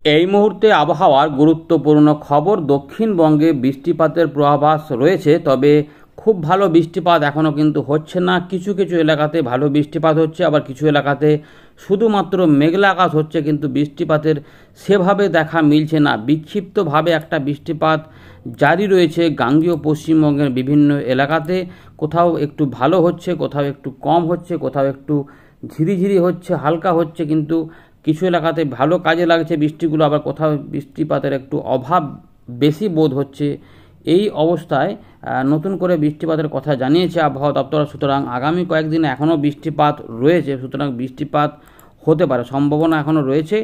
এই মুহূর্তে আবহাওয়ার গুরুত্বপূর্ণ খবর। দক্ষিণবঙ্গে বৃষ্টিপাতের পূর্বাভাস রয়েছে, তবে খুব ভালো বৃষ্টিপাত এখনও কিন্তু হচ্ছে না। কিছু কিছু এলাকাতে ভালো বৃষ্টিপাত হচ্ছে, আবার কিছু এলাকাতে শুধুমাত্র মেঘলা আকাশ হচ্ছে, কিন্তু বৃষ্টিপাতের সেভাবে দেখা মিলছে না। বিক্ষিপ্তভাবে একটা বৃষ্টিপাত জারি রয়েছে গাঙ্গেয় পশ্চিমবঙ্গের বিভিন্ন এলাকাতে। কোথাও একটু ভালো হচ্ছে, কোথাও একটু কম হচ্ছে, কোথাও একটু ঝিরিঝিরি হচ্ছে, হালকা হচ্ছে, কিন্তু কিছু এলাকাতে ভালো কাজে লাগছে বৃষ্টিগুলো, আবার কোথাও বৃষ্টিপাতের একটু অভাব বেশি বোধ হচ্ছে। এই অবস্থায় নতুন করে বৃষ্টিপাতের কথা জানিয়েছে আবহাওয়া দপ্তর। সুতরাং আগামী কয়েকদিনে এখনও বৃষ্টিপাত রয়েছে, সুতরাং বৃষ্টিপাত হতে পারে, সম্ভাবনা এখনও রয়েছে।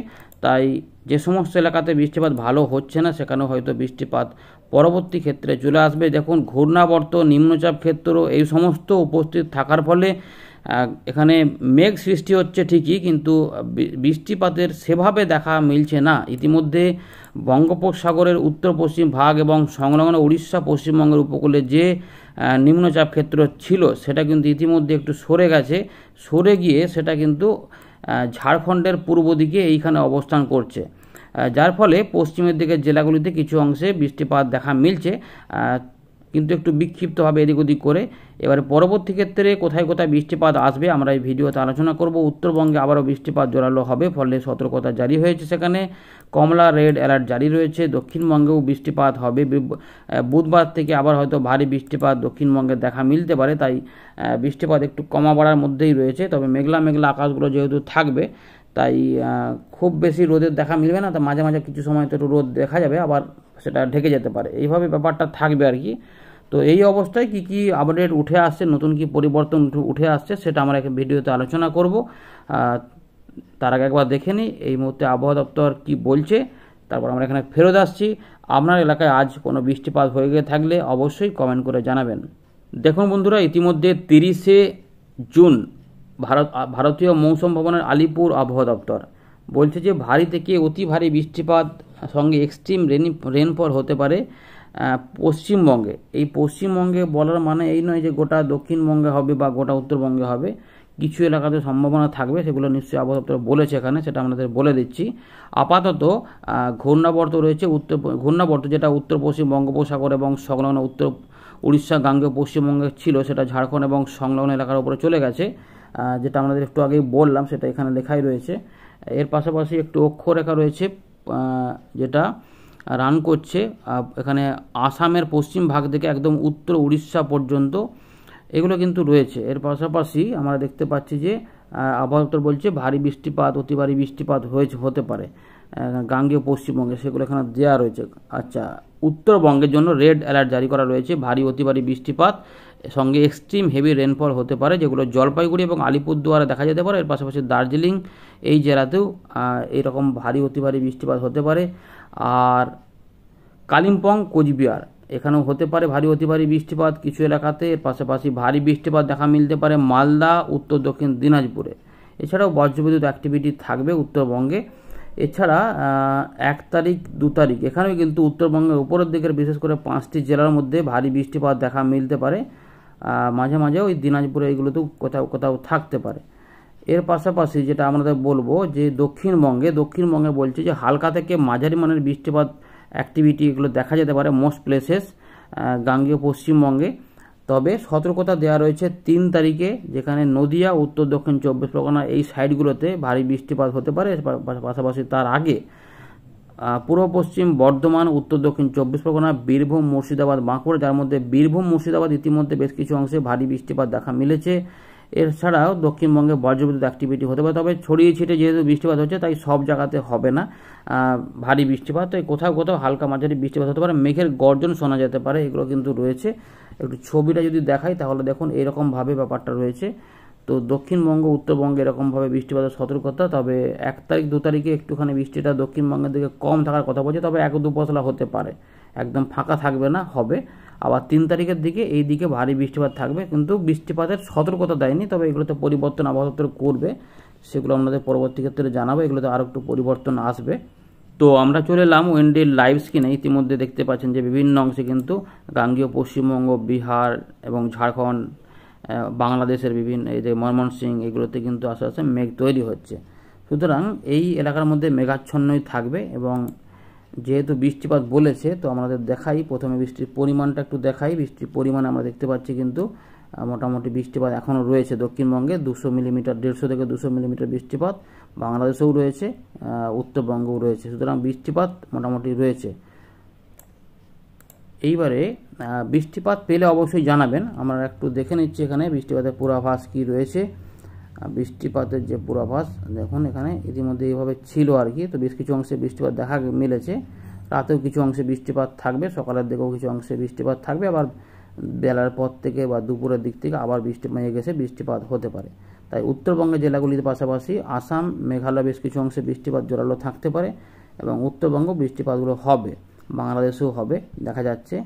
তাই যে সমস্ত এলাকাতে বৃষ্টিপাত ভালো হচ্ছে না, সেখানেও হয়তো বৃষ্টিপাত পরবর্তী ক্ষেত্রে চলে আসবে। দেখুন, ঘূর্ণাবর্ত, নিম্নচাপ ক্ষেত্র এই সমস্ত উপস্থিত থাকার ফলে এখানে মেঘ সৃষ্টি হচ্ছে ঠিকই, কিন্তু বৃষ্টিপাতের সেভাবে দেখা মিলছে না। ইতিমধ্যে বঙ্গোপসাগরের উত্তর পশ্চিম ভাগ এবং সংলগ্ন উড়িষ্যা পশ্চিমবঙ্গের উপকূলে যে নিম্নচাপ ক্ষেত্র ছিল, সেটা কিন্তু ইতিমধ্যে একটু সরে গেছে। সরে গিয়ে সেটা কিন্তু ঝাড়খণ্ডের পূর্ব দিকে এইখানে অবস্থান করছে, যার ফলে পশ্চিমের দিকের জেলাগুলিতে কিছু অংশে বৃষ্টিপাত দেখা মিলছে, কিন্তু একটু বিক্ষিপ্তভাবে এদিক ওদিক করে। এবারে পরবর্তী ক্ষেত্রে কোথায় কোথায় বৃষ্টিপাত আসবে আমরা এই ভিডিওতে আলোচনা করব। উত্তরবঙ্গে আবারও বৃষ্টিপাত জোরালো হবে, ফলে সতর্কতা জারি হয়েছে, সেখানে কমলা রেড অ্যালার্ট জারি রয়েছে। দক্ষিণবঙ্গেও বৃষ্টিপাত হবে, বুধবার থেকে আবার হয়তো ভারী বৃষ্টিপাত দক্ষিণবঙ্গে দেখা মিলতে পারে। তাই বৃষ্টিপাত একটু কমা বাড়ার মধ্যেই রয়েছে, তবে মেঘলা মেঘলা আকাশগুলো যেহেতু থাকবে, তাই খুব বেশি রোদের দেখা মিলবে না। তা মাঝে মাঝে কিছু সময় তো একটু রোদ দেখা যাবে, আবার সেটা ঢেকে যেতে পারে, এইভাবে ব্যাপারটা থাকবে আর কি। তো এই অবস্থায় কি কি আপডেট উঠে আসছে, নতুন কি পরিবর্তন উঠে আসছে, সেটা আমরা এক ভিডিওতে আলোচনা করব। তার আগে একবার দেখে নিই এই মুহূর্তে আবহাওয়া দপ্তর কি বলছে, তারপর আমরা এখানে ফেরত আসছি। আপনার এলাকায় আজ কোনো বৃষ্টিপাত হয়ে গিয়ে থাকলে অবশ্যই কমেন্ট করে জানাবেন। দেখুন বন্ধুরা, ইতিমধ্যে 30শে জুন ভারতীয় মৌসুম ভবনের আলিপুর আবহাওয়া দপ্তর বলছে যে ভারী থেকে অতি ভারী বৃষ্টিপাত সঙ্গে এক্সট্রিম রেনফল হতে পারে পশ্চিমবঙ্গে। এই পশ্চিমবঙ্গে বলার মানে এই নয় যে গোটা দক্ষিণবঙ্গে হবে বা গোটা উত্তরবঙ্গে হবে, কিছু এলাকাতে সম্ভাবনা থাকবে, সেগুলো নিশ্চয়ই আবহাওয়া দপ্তর বলেছে এখানে, সেটা আমাদের বলে দিচ্ছি। আপাতত ঘূর্ণাবর্ত রয়েছে, ঘূর্ণাবর্ত যেটা উত্তর পশ্চিম বঙ্গোপসাগর এবং সংলগ্ন উত্তর উড়িষ্যা গাঙ্গেয় পশ্চিমবঙ্গে ছিল, সেটা ঝাড়খণ্ড এবং সংলগ্ন এলাকার উপরে চলে গেছে, যেটা আমাদের একটু আগেই বললাম, সেটা এখানে লেখাই রয়েছে। এর পাশাপাশি একটু অক্ষরেখা রয়েছে যেটা রান করছে এখানে আসামের পশ্চিম ভাগ থেকে একদম উত্তর উড়িষ্যা পর্যন্ত, এগুলো কিন্তু রয়েছে। এর পাশাপাশি আমরা দেখতে পাচ্ছি যে আবহাওয়া দপ্তর বলছে ভারী বৃষ্টিপাত, অতি ভারী বৃষ্টিপাত হতে পারে গাঙ্গেয় পশ্চিমবঙ্গে, সেগুলো এখানে দেওয়া রয়েছে। আচ্ছা, উত্তরবঙ্গের জন্য রেড অ্যালার্ট জারি করা রয়েছে, ভারী অতি ভারী বৃষ্টিপাত সঙ্গে এক্সট্রিম হেভি রেনফল হতে পারে, যেগুলো জলপাইগুড়ি এবং আলিপুরদুয়ারে দেখা যেতে পারে। এর পাশাপাশি দার্জিলিং এই জেলাতেও এইরকম ভারী অতি ভারী বৃষ্টিপাত হতে পারে। আর কালিম্পং, কোচবিহার এখানেও হতে পারে ভারী অতি ভারী বৃষ্টিপাত কিছু এলাকাতে। এর পাশাপাশি ভারী বৃষ্টিপাত দেখা মিলতে পারে মালদা, উত্তর দক্ষিণ দিনাজপুরে। এছাড়াও বজ্রবিদ্যুৎ অ্যাক্টিভিটি থাকবে উত্তরবঙ্গে। এছাড়া 1 তারিখ 2 তারিখ এখানেও কিন্তু উত্তরবঙ্গের উপরের দিকের বিশেষ করে 5টি জেলার মধ্যে ভারী বৃষ্টিপাত দেখা মিলতে পারে, মাঝে মাঝে ওই দিনাজপুরে এগুলোতেও কোথাও কোথাও থাকতে পারে। এর পাশাপাশি যেটা আমাদের বলবো যে দক্ষিণবঙ্গে বলছে যে হালকা থেকে মাঝারি মানের বৃষ্টিপাত অ্যাক্টিভিটি এগুলো দেখা যেতে পারে মোস্ট প্লেসেস গাঙ্গেয় পশ্চিমবঙ্গে। তবে সতর্কতা দেওয়া রয়েছে 3 তারিখে, যেখানে নদিয়া, উত্তর দক্ষিণ 24 পরগনা এই সাইডগুলোতে ভারী বৃষ্টিপাত হতে পারে। পাশাপাশি তার আগে পূর্ব পশ্চিম বর্ধমান, উত্তর দক্ষিণ 24 পরগনা, বীরভূম, মুর্শিদাবাদ, বাঁকুড়া, যার মধ্যে বীরভূম, মুর্শিদাবাদ ইতিমধ্যে বেশ কিছু অংশে ভারী বৃষ্টিপাত দেখা মিলেছে। এছাড়াও দক্ষিণবঙ্গে বজ্রবিদ্যুৎ অ্যাক্টিভিটি হতে পারে, তবে ছড়িয়ে ছিটে যেহেতু বৃষ্টিপাত হচ্ছে তাই সব জায়গাতে হবে না ভারী বৃষ্টিপাত। তাই কোথাও কোথাও হালকা মাঝারি বৃষ্টিপাত হতে পারে, মেঘের গর্জন শোনা যেতে পারে, এগুলো কিন্তু রয়েছে। একটু ছবিটা যদি দেখাই তাহলে দেখুন এরকমভাবে ব্যাপারটা রয়েছে। তো দক্ষিণবঙ্গ, উত্তরবঙ্গে এরকমভাবে বৃষ্টিপাতের সতর্কতা। তবে 1 তারিখ 2 তারিখে একটুখানি বৃষ্টিটা দক্ষিণবঙ্গের দিকে কম থাকার কথা বলছে, তবে 1-2 পশলা হতে পারে, একদম ফাঁকা থাকবে না, হবে। আবার 3 তারিখের দিকে এই দিকে ভারী বৃষ্টিপাত থাকবে, কিন্তু বৃষ্টিপাতের সতর্কতা দেয়নি। তবে এগুলোতে পরিবর্তন আবহাওয়া দপ্তর করবে, সেগুলো আপনাদের পরবর্তী ক্ষেত্রে জানাবো, এগুলোতে আরও একটু পরিবর্তন আসবে। তো আমরা চলে এলাম ওয়েন্ডের লাইভ স্ক্রিনে। ইতিমধ্যে দেখতে পাচ্ছেন যে বিভিন্ন অংশে কিন্তু গাঙ্গেয় পশ্চিমবঙ্গ, বিহার এবং ঝাড়খণ্ড, বাংলাদেশের বিভিন্ন এই যে ময়মনসিংহ, এগুলোতে কিন্তু আস্তে আস্তে মেঘ তৈরি হচ্ছে। সুতরাং এই এলাকার মধ্যে মেঘাচ্ছন্নই থাকবে এবং যেহেতু বৃষ্টিপাত বলেছে তো আমাদের দেখাই, প্রথমে বৃষ্টির পরিমাণটা একটু দেখাই। বৃষ্টির পরিমাণ আমরা দেখতে পাচ্ছি কিন্তু মোটামুটি বৃষ্টিপাত এখনও রয়েছে দক্ষিণবঙ্গে 200 মিলিমিটার, 150 থেকে 200 মিলিমিটার বৃষ্টিপাত বাংলাদেশেও রয়েছে, উত্তরবঙ্গেও রয়েছে। সুতরাং বৃষ্টিপাত মোটামুটি রয়েছে। এইবারে বৃষ্টিপাত পেলে অবশ্যই জানাবেন। আমরা একটু দেখে নিচ্ছি এখানে বৃষ্টিপাতের পূর্বাভাস কি রয়েছে। বৃষ্টিপাতের যে পূর্বাভাস দেখুন এখানে ইতিমধ্যে এইভাবে ছিল আর কি। তো বেশ কিছু অংশে বৃষ্টিপাত দেখা মিলেছে, রাতেও কিছু অংশে বৃষ্টিপাত থাকবে, সকালের দিকেও কিছু অংশে বৃষ্টিপাত থাকবে, আবার বেলার পর থেকে বা দুপুরের দিক থেকে আবার মেঘ এসে বৃষ্টিপাত হতে পারে। তাই উত্তরবঙ্গের জেলাগুলির পাশাপাশি আসাম, মেঘালয় বেশ কিছু অংশে বৃষ্টিপাত জোরালো থাকতে পারে এবং উত্তরবঙ্গ বৃষ্টিপাতগুলো হবে, বাংলাদেশেও হবে দেখা যাচ্ছে।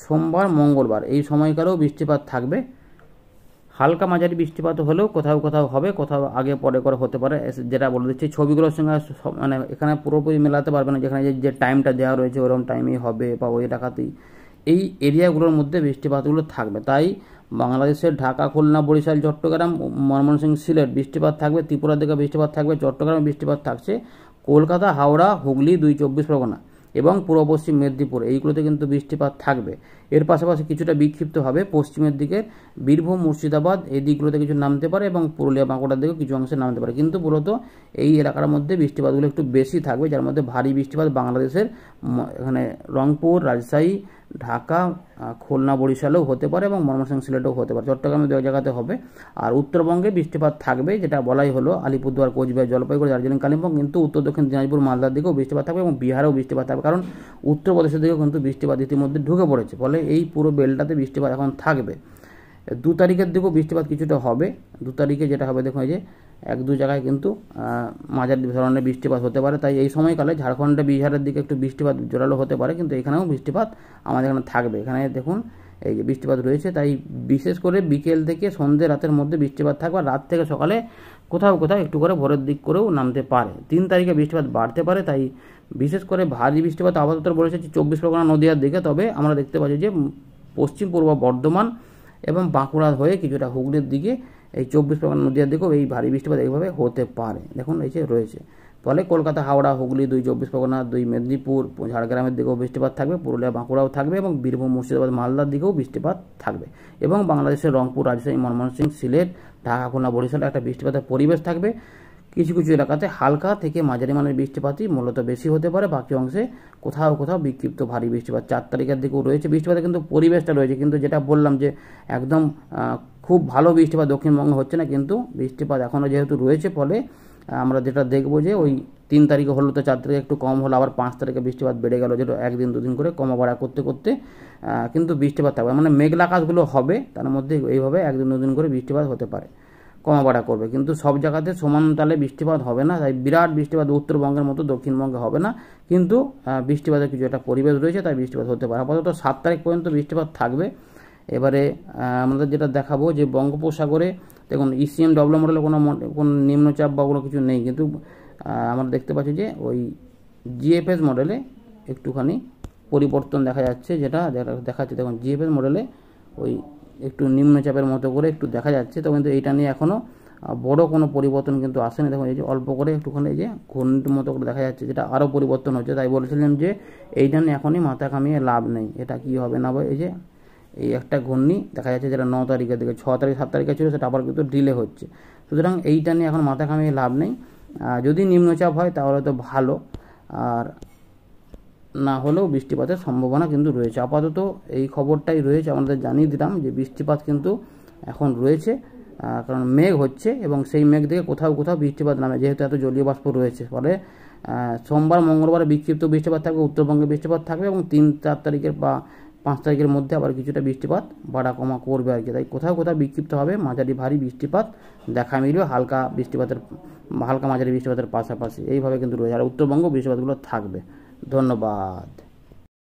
সোমবার, মঙ্গলবার এই সময়কালেও বৃষ্টিপাত থাকবে। হালকা মাঝারি বৃষ্টিপাত হলেও কোথাও কোথাও হবে, কোথাও আগে পরে করে হতে পারে। যেটা বলে দিচ্ছি ছবিগুলোর সঙ্গে মানে এখানে পুরোপুরি মেলাতে পারবে না, যেখানে যে টাইমটা দেওয়া রয়েছে ওরকম টাইমেই হবে বা ওই এলাকাতেই এই এরিয়াগুলোর মধ্যে বৃষ্টিপাতগুলো থাকবে। তাই বাংলাদেশের ঢাকা, খুলনা, বরিশাল, চট্টগ্রাম, ময়মনসিংহ, সিলেট বৃষ্টিপাত থাকবে, ত্রিপুরার দিকে বৃষ্টিপাত থাকবে, চট্টগ্রামে বৃষ্টিপাত থাকছে, কলকাতা, হাওড়া, হুগলি, 2 চব্বিশ পরগনা এবং পূর্ব পশ্চিম মেদিনীপুর এইগুলোতে কিন্তু বৃষ্টিপাত থাকবে। এর পাশাপাশি কিছুটা বিক্ষিপ্তভাবে পশ্চিমের দিকের বীরভূম, মুর্শিদাবাদ এই দিকগুলোতে কিছু নামতে পারে এবং পুরুলিয়া, বাঁকুড়ার দিকেও কিছু অংশে নামতে পারে। কিন্তু মূলত এই এলাকার মধ্যে বৃষ্টিপাতগুলো একটু বেশি থাকবে, যার মধ্যে ভারী বৃষ্টিপাত বাংলাদেশের এখানে রংপুর, রাজশাহী, ঢাকা, খুলনা, বরিশালেও হতে পারে এবং ময়মনসিংহ, সিলেটেও হতে পারে, চট্টগ্রামে 2 জায়গাতে হবে। আর উত্তরবঙ্গে বৃষ্টিপাত থাকবে, যেটা বলাই হলো আলিপুরদুয়ার, কোচবিহার, জলপাইগুড়ি, দার্জিলিং, কালিম্পং, কিন্তু উত্তর দক্ষিণ দিনাজপুর, মালদার দিকেও বৃষ্টিপাত থাকবে এবং বিহারেও বৃষ্টিপাত থাকবে, কারণ উত্তরপ্রদেশের দিকেও কিন্তু বৃষ্টিপাত ইতিমধ্যে ঢুকে পড়েছে। ফলে এই পুরো বেলটাতে বৃষ্টিপাত এখন থাকবে। 2 তারিখের দিকেও বৃষ্টিপাত কিছুটা হবে। 2 তারিখে যেটা হবে দেখুন, এই যে 1-2 জায়গায় কিন্তু মাঝারি ধরনের বৃষ্টিপাত হতে পারে। তাই এই সময়কালে ঝাড়খণ্ডে, বিহারের দিকে একটু বৃষ্টিপাত জোরালো হতে পারে, কিন্তু এখানেও বৃষ্টিপাত আমাদের এখানে থাকবে। এখানে দেখুন এই যে বৃষ্টিপাত রয়েছে, তাই বিশেষ করে বিকেল থেকে সন্ধ্যে, রাতের মধ্যে বৃষ্টিপাত থাকবে। আর রাত থেকে সকালে কোথাও কোথাও একটু করে ভোরের দিক করেও নামতে পারে। 3 তারিখে বৃষ্টিপাত বাড়তে পারে। তাই বিশেষ করে ভারী বৃষ্টিপাত আপাতত বলেছে 24 পরগনা, নদীয়ার দিকে। তবে আমরা দেখতে পাচ্ছি যে পশ্চিম পূর্ব বর্ধমান এবং বাঁকুড়া হয়ে কিছুটা হুগলির দিকে এই 24 পরগনা, নদীয়ার দিকেও এই ভারী বৃষ্টিপাত এইভাবে হতে পারে। দেখুন এই যে রয়েছে। ফলে কলকাতা, হাওড়া, হুগলি, 2 চব্বিশ পরগনা, 2 মেদিনীপুর, ঝাড়গ্রামের দিকেও বৃষ্টিপাত থাকবে, পুরুলিয়া, বাঁকুড়াও থাকবে এবং বীরভূম, মুর্শিদাবাদ, মালদার দিকেও বৃষ্টিপাত থাকবে এবং বাংলাদেশের রংপুর, রাজশাহী, ময়মনসিংহ, সিলেট, ঢাকা, খুলনা, বরিশালে একটা বৃষ্টিপাতের পরিবেশ থাকবে। কিছু কিছু এলাকাতে হালকা থেকে মাঝারি মানের বৃষ্টিপাতই মূলত বেশি হতে পারে, বাকি অংশে কোথাও কোথাও বিক্ষিপ্ত ভারী বৃষ্টিপাত 4 তারিখের দিকেও রয়েছে। বৃষ্টিপাতের কিন্তু পরিবেশটা রয়েছে, কিন্তু যেটা বললাম যে একদম খুব ভালো বৃষ্টিপাত দক্ষিণবঙ্গে হচ্ছে না, কিন্তু বৃষ্টিপাত এখনও যেহেতু রয়েছে, ফলে আমরা যেটা দেখবো যে ওই 3 তারিখে হলো, তো 4 তারিখে একটু কম হলো, আবার 5 তারিখে বৃষ্টিপাত বেড়ে গেল, যেটা 1 দিন 2 দিন করে কমা বাড়া করতে করতে কিন্তু বৃষ্টিপাত থাকবে। মানে মেঘলা আকাশগুলো হবে, তার মধ্যে এইভাবে 1 দিন 2 দিন করে বৃষ্টিপাত হতে পারে, কমা বাড়া করবে, কিন্তু সব জায়গাতে সমান তালে বৃষ্টিপাত হবে না। তাই বিরাট বৃষ্টিপাত উত্তরবঙ্গের মতো দক্ষিণবঙ্গে হবে না, কিন্তু বৃষ্টিপাতের কিছু একটা পরিবেশ রয়েছে, তাই বৃষ্টিপাত হতে পারে। আপাতত 7 তারিখ পর্যন্ত বৃষ্টিপাত থাকবে। এবারে আমাদের যেটা দেখাবো যে বঙ্গোপসাগরে দেখুন ECMW মডেলে কোনো নিম্নচাপ বা কোনো কিছু নেই, কিন্তু আমরা দেখতে পাচ্ছি যে ওই GFS মডেলে একটুখানি পরিবর্তন দেখা যাচ্ছে, যেটা দেখাচ্ছে দেখুন GFS মডেলে ওই একটু নিম্নচাপের মতো করে একটু দেখা যাচ্ছে। তো কিন্তু এইটা নিয়ে এখনও বড় কোনো পরিবর্তন কিন্তু আসেনি। দেখুন এই যে অল্প করে একটুখানি এই যে ঘূর্ণির মতো করে দেখা যাচ্ছে, যেটা আরও পরিবর্তন হচ্ছে। তাই বলেছিলাম যে এইটা নিয়ে এখনই মাথা কামিয়ে লাভ নেই, এটা কি হবে না হবে। এই যে এই একটা ঘূর্ণি দেখা যাচ্ছে, যেটা 9 তারিখের দিকে, 6 তারিখ 7 তারিখে ছিল, সেটা আবার কিন্তু ডিলে হচ্ছে। সুতরাং এইটা নিয়ে এখন মাথা কামিয়ে লাভ নেই। যদি নিম্নচাপ হয় তাহলে তো ভালো, আর না হলেও বৃষ্টিপাতের সম্ভাবনা কিন্তু রয়েছে। আপাতত এই খবরটাই রয়েছে, আমাদের জানিয়ে দিলাম যে বৃষ্টিপাত কিন্তু এখন রয়েছে, কারণ মেঘ হচ্ছে এবং সেই মেঘ থেকে কোথাও কোথাও বৃষ্টিপাত নামে, যেহেতু এত জলীয় বাষ্প রয়েছে। ফলে সোমবার, মঙ্গলবার বিক্ষিপ্ত বৃষ্টিপাত থাকবে, উত্তরবঙ্গে বৃষ্টিপাত থাকবে এবং 3-4 তারিখের বা 5 তারিখের মধ্যে আবার কিছুটা বৃষ্টিপাত বাড়া কমা করবে আর কি। তাই কোথাও কোথাও বিক্ষিপ্ত হবে মাঝারি ভারী বৃষ্টিপাত দেখা মিলবে, হালকা মাঝারি বৃষ্টিপাতের পাশাপাশি এইভাবে কিন্তু রয়েছে। আর উত্তরবঙ্গ বৃষ্টিপাতগুলো থাকবে। ধন্যবাদ।